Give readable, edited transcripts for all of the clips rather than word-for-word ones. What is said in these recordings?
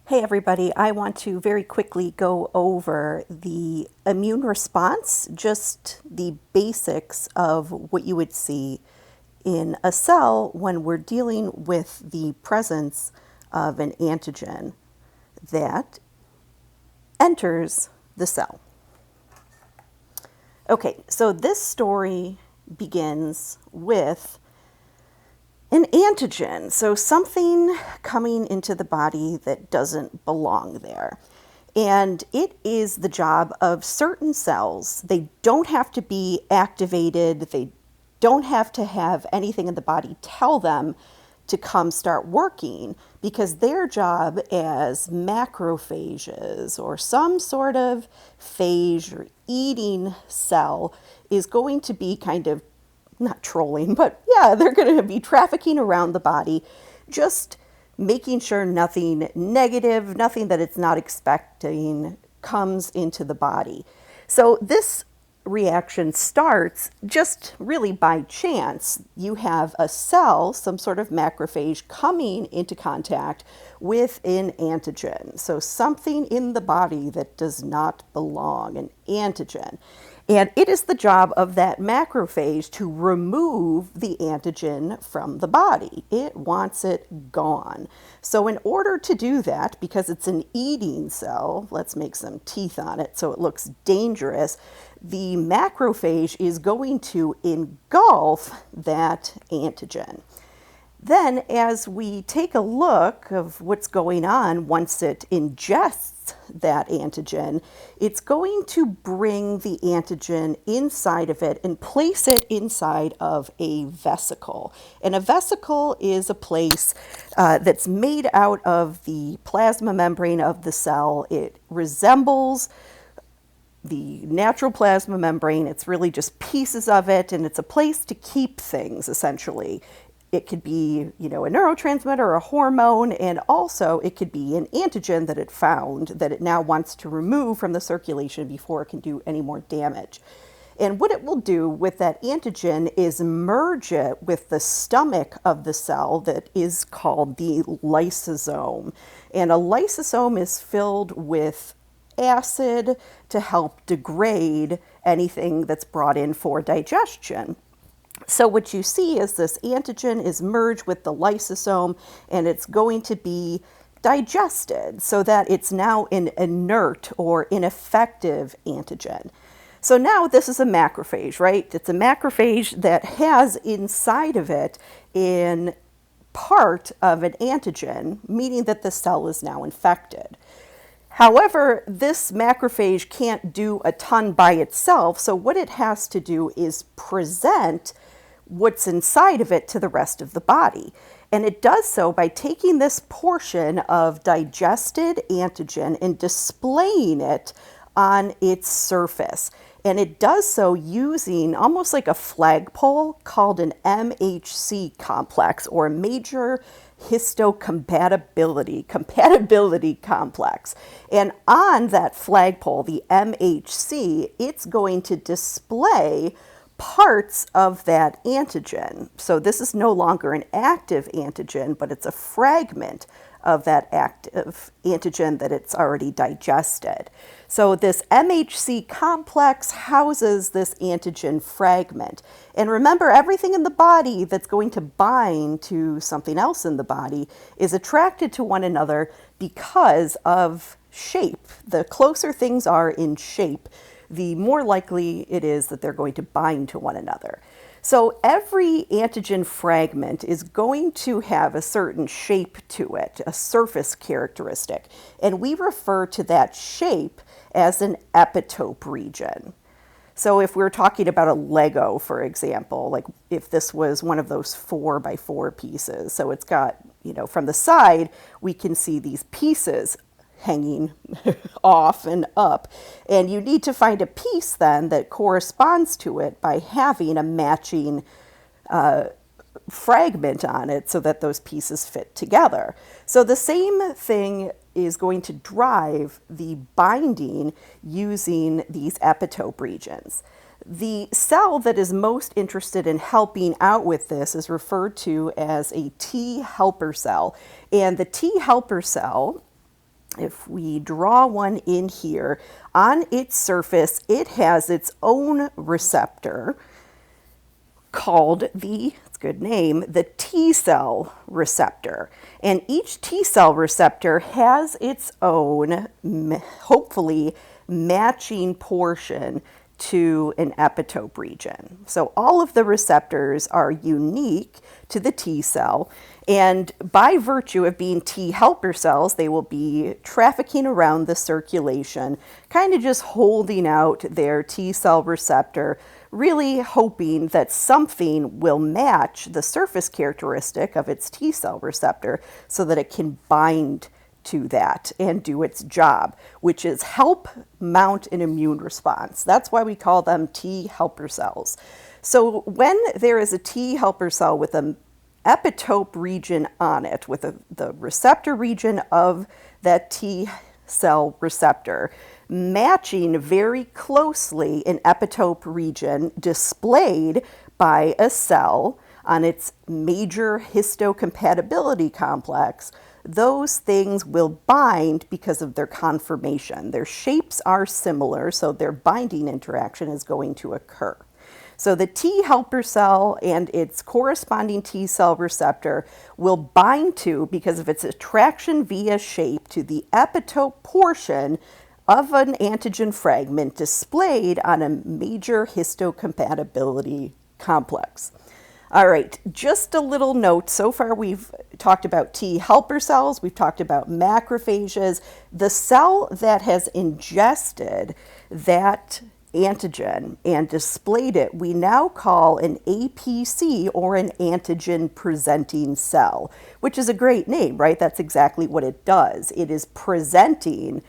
Hey everybody, I want to very quickly go over the immune response, just the basics of what you would see in a cell when we're dealing with the presence of an antigen that enters the cell. Okay, so this story begins with an antigen, so something coming into the body that doesn't belong there. And it is the job of certain cells. They don't have to be activated. They don't have to have anything in the body tell them to come start working, because their job as macrophages or some sort of phage or eating cell is going to be kind of not trolling, but yeah, they're going to be trafficking around the body, just making sure nothing negative, nothing that it's not expecting comes into the body. So this reaction starts just really by chance. You have a cell, some sort of macrophage, coming into contact with an antigen. So something in the body that does not belong, an antigen. And it is the job of that macrophage to remove the antigen from the body. It wants it gone. So in order to do that, because it's an eating cell, let's make some teeth on it so it looks dangerous, the macrophage is going to engulf that antigen. Then, as we take a look of what's going on once it ingests that antigen, it's going to bring the antigen inside of it and place it inside of a vesicle. And a vesicle is a place that's made out of the plasma membrane of the cell. It resembles the natural plasma membrane. It's really just pieces of it, and it's a place to keep things, essentially. It could be, a neurotransmitter or a hormone, and also it could be an antigen that it found that it now wants to remove from the circulation before it can do any more damage. And what it will do with that antigen is merge it with the stomach of the cell that is called the lysosome. And a lysosome is filled with acid to help degrade anything that's brought in for digestion. So what you see is this antigen is merged with the lysosome, and it's going to be digested so that it's now an inert or ineffective antigen. So now this is a macrophage, right? It's a macrophage that has inside of it in part of an antigen, meaning that the cell is now infected. However, this macrophage can't do a ton by itself, so what it has to do is present what's inside of it to the rest of the body. And it does so by taking this portion of digested antigen and displaying it on its surface. And it does so using almost like a flagpole called an MHC complex, or a major histocompatibility complex. And on that flagpole, the MHC, it's going to display parts of that antigen. So this is no longer an active antigen, but it's a fragment of that active antigen that it's already digested. So this MHC complex houses this antigen fragment. And remember, everything in the body that's going to bind to something else in the body is attracted to one another because of shape. The closer things are in shape, the more likely it is that they're going to bind to one another. So every antigen fragment is going to have a certain shape to it, a surface characteristic, and we refer to that shape as an epitope region. So if we're talking about a Lego, for example, like if this was one of those 4x4 pieces, so it's got, from the side, we can see these pieces hanging off and up. And you need to find a piece then that corresponds to it by having a matching fragment on it so that those pieces fit together. So the same thing is going to drive the binding using these epitope regions. The cell that is most interested in helping out with this is referred to as a T helper cell. And the T helper cell If we draw one in here, on its surface, it has its own receptor called it's a good name, the T cell receptor. And each T cell receptor has its own, hopefully, matching portion to an epitope region. So all of the receptors are unique to the T cell, and by virtue of being T helper cells, they will be trafficking around the circulation, kind of just holding out their T cell receptor, really hoping that something will match the surface characteristic of its T cell receptor so that it can bind to that and do its job, which is help mount an immune response. That's why we call them T helper cells. So when there is a T helper cell with an epitope region on it, with the receptor region of that T cell receptor, matching very closely an epitope region displayed by a cell on its major histocompatibility complex, those things will bind because of their conformation. Their shapes are similar, so their binding interaction is going to occur. So the T helper cell and its corresponding T cell receptor will bind to, because of its attraction via shape, to the epitope portion of an antigen fragment displayed on a major histocompatibility complex. All right, just a little note. So far we've talked about T helper cells, we've talked about macrophages. The cell that has ingested that antigen and displayed it, we now call an APC, or an antigen presenting cell, which is a great name, right? That's exactly what it does. It is presenting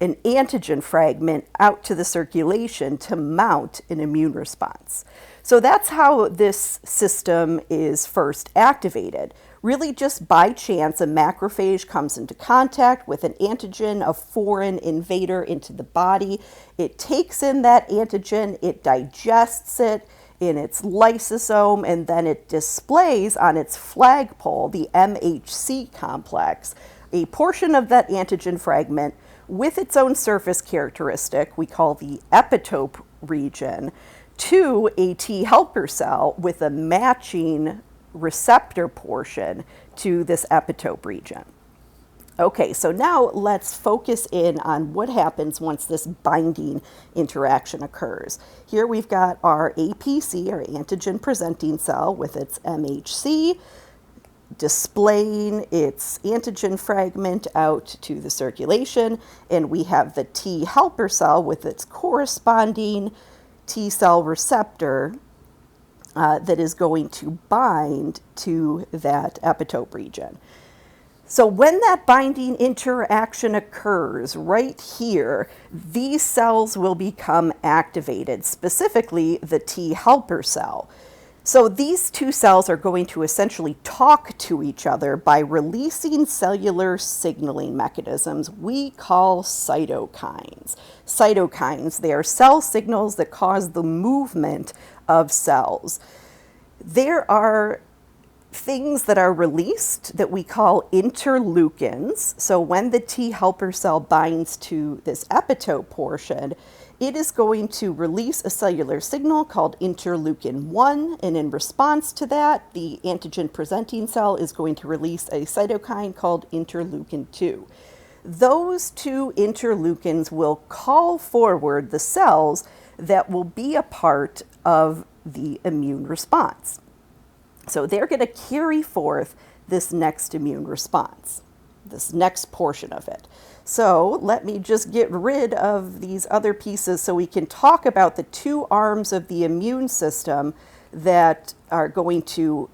an antigen fragment out to the circulation to mount an immune response. So that's how this system is first activated. Really just by chance, a macrophage comes into contact with an antigen, a foreign invader into the body. It takes in that antigen, it digests it in its lysosome, and then it displays on its flagpole, the MHC complex, a portion of that antigen fragment with its own surface characteristic, we call the epitope region, to a T helper cell with a matching receptor portion to this epitope region. Okay, so now let's focus in on what happens once this binding interaction occurs. Here we've got our APC, our antigen presenting cell, with its MHC, displaying its antigen fragment out to the circulation, and we have the T helper cell with its corresponding T cell receptor that is going to bind to that epitope region. So when that binding interaction occurs right here, these cells will become activated, specifically the T helper cell. So these two cells are going to essentially talk to each other by releasing cellular signaling mechanisms we call cytokines. Cytokines, they are cell signals that cause the movement of cells. There are things that are released that we call interleukins. So when the T helper cell binds to this epitope portion, it is going to release a cellular signal called interleukin 1, and in response to that, the antigen presenting cell is going to release a cytokine called interleukin 2. Those two interleukins will call forward the cells that will be a part of the immune response. So they're going to carry forth this next immune response, this next portion of it. So let me just get rid of these other pieces so we can talk about the two arms of the immune system that are going to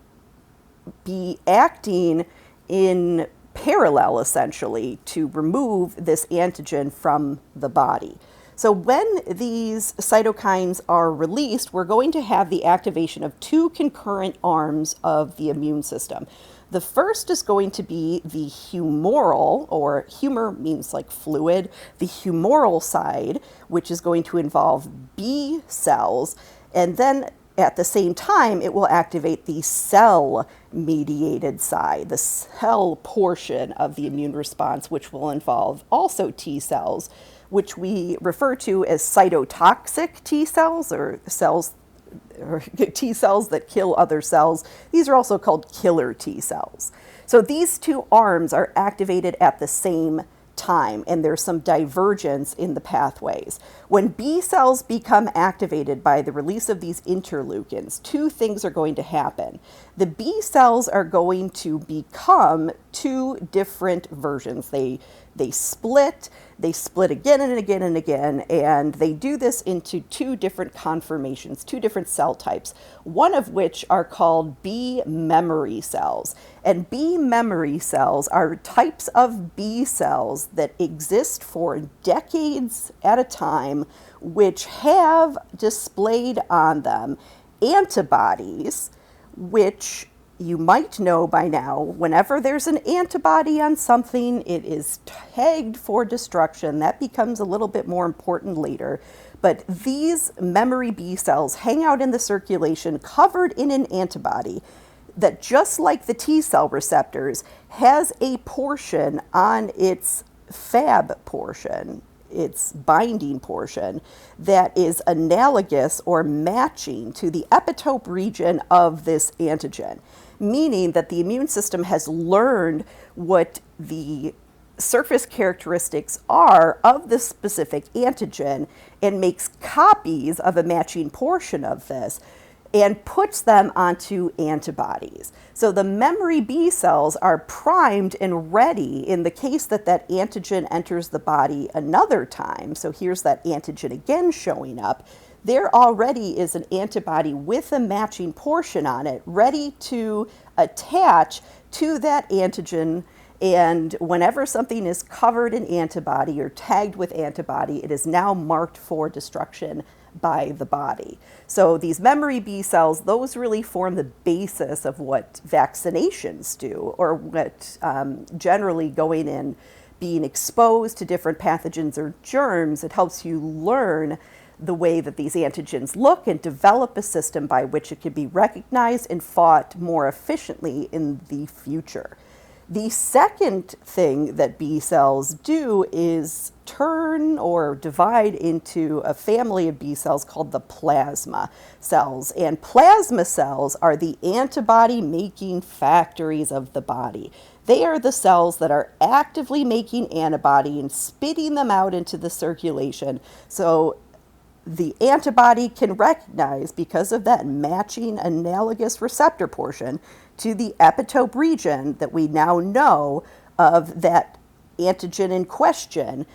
be acting in parallel, essentially, to remove this antigen from the body. So when these cytokines are released, we're going to have the activation of two concurrent arms of the immune system. The first is going to be the humoral, or humor means like fluid, the humoral side, which is going to involve B cells. And then at the same time, it will activate the cell-mediated side, the cell portion of the immune response, which will involve also T cells, which we refer to as cytotoxic T cells, or T cells that kill other cells. These are also called killer T cells. So these two arms are activated at the same time, and there's some divergence in the pathways. When B cells become activated by the release of these interleukins, two things are going to happen. The B cells are going to become two different versions. They split again and again and again, and they do this into two different conformations, two different cell types, one of which are called B memory cells. And B memory cells are types of B cells that exist for decades at a time, which have displayed on them antibodies, which you might know by now, whenever there's an antibody on something, it is tagged for destruction. That becomes a little bit more important later. But these memory B cells hang out in the circulation covered in an antibody that, just like the T cell receptors, has a portion on its Fab portion, its binding portion, that is analogous or matching to the epitope region of this antigen, meaning that the immune system has learned what the surface characteristics are of the specific antigen and makes copies of a matching portion of this and puts them onto antibodies. So the memory B cells are primed and ready in the case that that antigen enters the body another time. So here's that antigen again showing up. There already is an antibody with a matching portion on it, ready to attach to that antigen. And whenever something is covered in antibody or tagged with antibody, it is now marked for destruction by the body. So these memory B cells, those really form the basis of what vaccinations do, or what generally going in, being exposed to different pathogens or germs, it helps you learn the way that these antigens look and develop a system by which it can be recognized and fought more efficiently in the future. The second thing that B cells do is turn or divide into a family of B cells called the plasma cells. And plasma cells are the antibody-making factories of the body. They are the cells that are actively making antibody and spitting them out into the circulation. So the antibody can recognize, because of that matching analogous receptor portion to the epitope region that we now know of that antigen in question,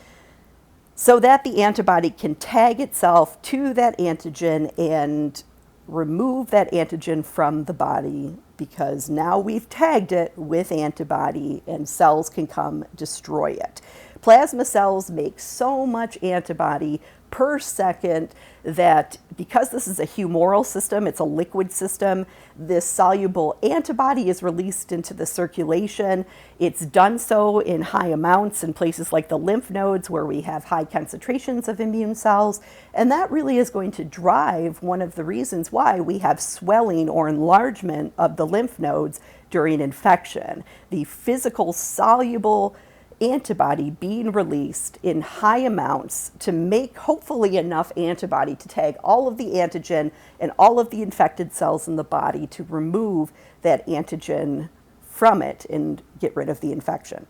so that the antibody can tag itself to that antigen and remove that antigen from the body, because now we've tagged it with antibody and cells can come destroy it. Plasma cells make so much antibody per second that, because this is a humoral system, it's a liquid system, this soluble antibody is released into the circulation. It's done so in high amounts in places like the lymph nodes, where we have high concentrations of immune cells. And that really is going to drive one of the reasons why we have swelling or enlargement of the lymph nodes during infection. The physical soluble antibody being released in high amounts to make hopefully enough antibody to tag all of the antigen and all of the infected cells in the body to remove that antigen from it and get rid of the infection.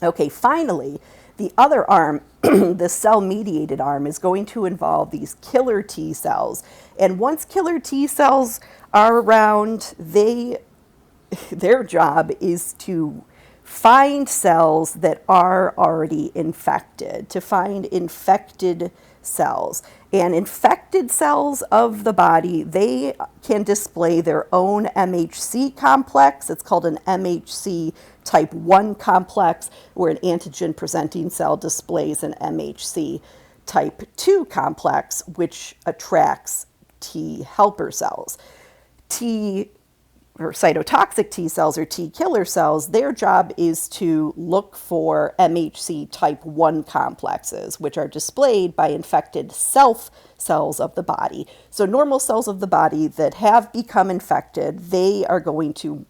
Okay, finally, the other arm, the cell-mediated arm, is going to involve these killer T cells. And once killer T cells are around, their job is to find cells that are already infected, to find infected cells. And infected cells of the body, they can display their own MHC complex. It's called an MHC type 1 complex, where an antigen presenting cell displays an MHC type 2 complex, which attracts T helper cells. T or cytotoxic T cells or T killer cells, their job is to look for MHC type 1 complexes, which are displayed by infected self cells of the body. So normal cells of the body that have become infected, they are going to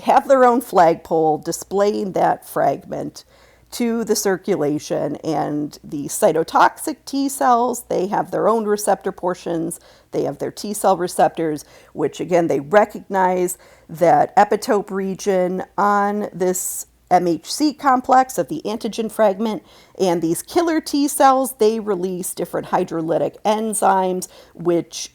have their own flagpole displaying that fragment to the circulation, and the cytotoxic T cells, they have their own receptor portions. They have their T cell receptors, which again, they recognize that epitope region on this MHC complex of the antigen fragment. And these killer T cells, they release different hydrolytic enzymes, which,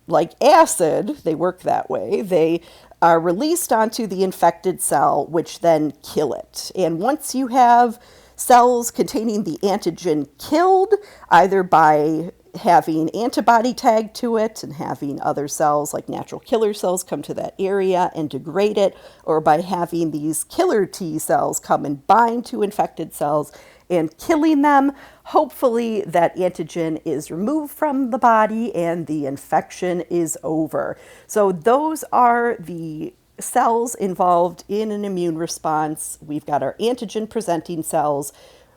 like acid, they work that way. They are released onto the infected cell, which then kill it. And once you have cells containing the antigen killed, either by having antibody tagged to it and having other cells like natural killer cells come to that area and degrade it, or by having these killer T cells come and bind to infected cells and killing them, hopefully that antigen is removed from the body and the infection is over. So those are the cells involved in an immune response. We've got our antigen presenting cells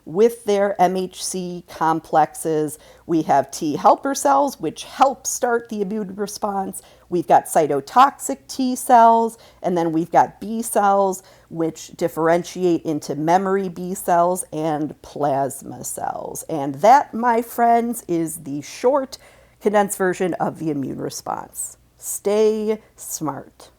with their MHC complexes. We have T helper cells, which help start the immune response. We've got cytotoxic T cells, and then we've got B cells, which differentiate into memory B cells and plasma cells. And that, my friends, is the short, condensed version of the immune response. Stay smart.